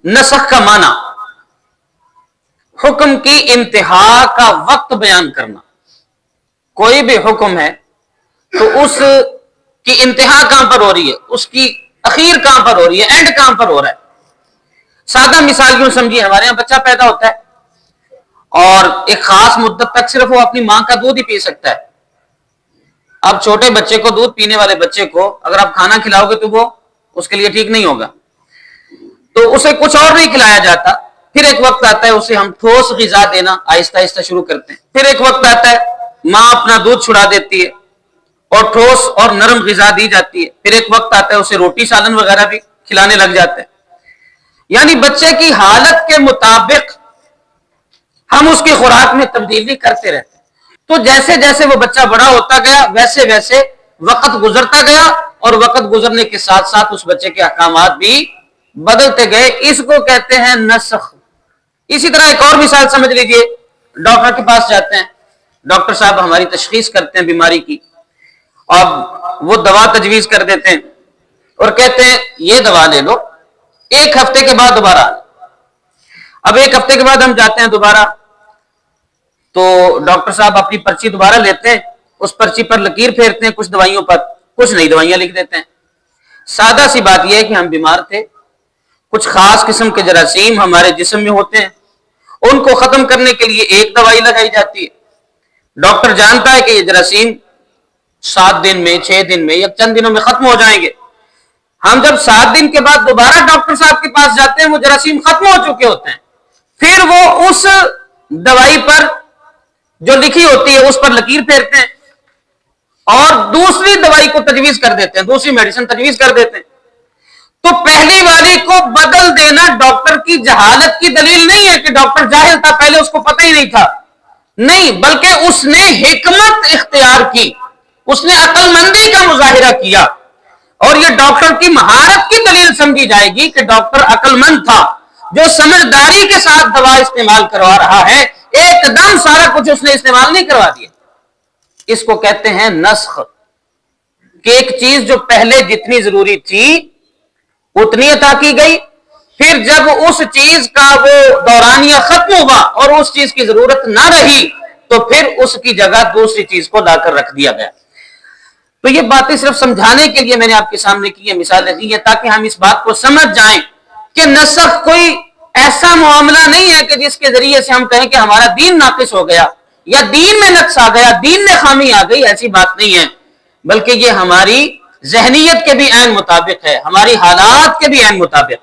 नसख का माना हुक्म की इंतहा का वक्त बयान करना। कोई भी हुक्म है तो उसकी इंतहा कहां पर हो रही है, उसकी अखीर कहां पर हो रही है, एंड कहां पर हो रहा है। सादा मिसाल यूं समझिए, हमारे यहां बच्चा पैदा होता है और एक खास मुद्दत तक सिर्फ वो अपनी मां का दूध ही पी सकता है। अब छोटे बच्चे को, दूध पीने वाले बच्चे को अगर आप खाना खिलाओगे तो वो उसके लिए ठीक नहीं होगा, तो उसे कुछ और नहीं खिलाया जाता। फिर एक वक्त आता है उसे हम ठोस ग़िज़ा देना आहिस्ता आहिस्ता शुरू करते हैं। फिर एक वक्त आता है मां अपना दूध छुड़ा देती है और ठोस और नरम ग़िज़ा दी जाती है। फिर एक वक्त आता है उसे रोटी सालन वगैरह भी खिलाने लग जाते हैं। यानी बच्चे की हालत के मुताबिक हम उसकी खुराक में तब्दीली करते रहते हैं। तो जैसे जैसे वो बच्चा बड़ा होता गया वैसे वैसे वक्त गुजरता गया और वक्त गुजरने के साथ साथ उस बच्चे के अहकामात भी बदलते गए। इसको कहते हैं नस्ख। इसी तरह एक और मिसाल समझ लीजिए, डॉक्टर के पास जाते हैं, डॉक्टर साहब हमारी तशखीस करते हैं बीमारी की, अब वो दवा तजवीज कर देते हैं और कहते हैं ये दवा ले लो, एक हफ्ते के बाद दोबारा। अब एक हफ्ते के बाद हम जाते हैं दोबारा, तो डॉक्टर साहब अपनी पर्ची दोबारा लेते हैं, उस पर्ची पर लकीर फेरते हैं कुछ दवाइयों पर, कुछ नई दवाइयां लिख देते हैं। सादा सी बात यह है कि हम बीमार थे, कुछ खास किस्म के जरासीम हमारे जिस्म में होते हैं, उनको खत्म करने के लिए एक दवाई लगाई जाती है। डॉक्टर जानता है कि ये जरासीम 7 दिन में, 6 दिन में या चंद दिनों में खत्म हो जाएंगे। हम जब 7 दिन के बाद दोबारा डॉक्टर साहब के पास जाते हैं, वो जरासीम खत्म हो चुके होते हैं। फिर वो उस दवाई पर जो लिखी होती है उस पर लकीर फेरते हैं और दूसरी दवाई को तजवीज कर देते हैं, दूसरी मेडिसिन तजवीज कर देते हैं। तो पहली वाली को बदल देना डॉक्टर की जहालत की दलील नहीं है कि डॉक्टर जाहिल था, पहले उसको पता ही नहीं था, नहीं, बल्कि उसने हिकमत इख्तियार की, उसने अक्लमंदी का मुजाहिरा किया और यह डॉक्टर की महारत की दलील समझी जाएगी कि डॉक्टर अक्लमंद था, जो समझदारी के साथ दवा इस्तेमाल करवा रहा है, एकदम सारा कुछ उसने इस्तेमाल नहीं करवा दिया। इसको कहते हैं नस्ख, कि एक चीज जो पहले जितनी जरूरी थी उतनी अता की गई, फिर जब उस चीज का वो दौरानिया खत्म हुआ और उस चीज की जरूरत ना रही तो फिर उसकी जगह दूसरी चीज को लाकर रख दिया गया। तो ये बातें सिर्फ समझाने के लिए मैंने आपके सामने की है, मिसालें दी है, ताकि हम इस बात को समझ जाएं कि नस्ख कोई ऐसा मामला नहीं है कि जिसके जरिए से हम कहें कि हमारा दीन नाकिस हो गया या दीन में नक्स आ गया, दीन में खामी आ गई। ऐसी बात नहीं है, बल्कि ये हमारी जहनीयत के भी ऐन मुताबिक है, हमारी हालात के भी ऐन मुताबिक।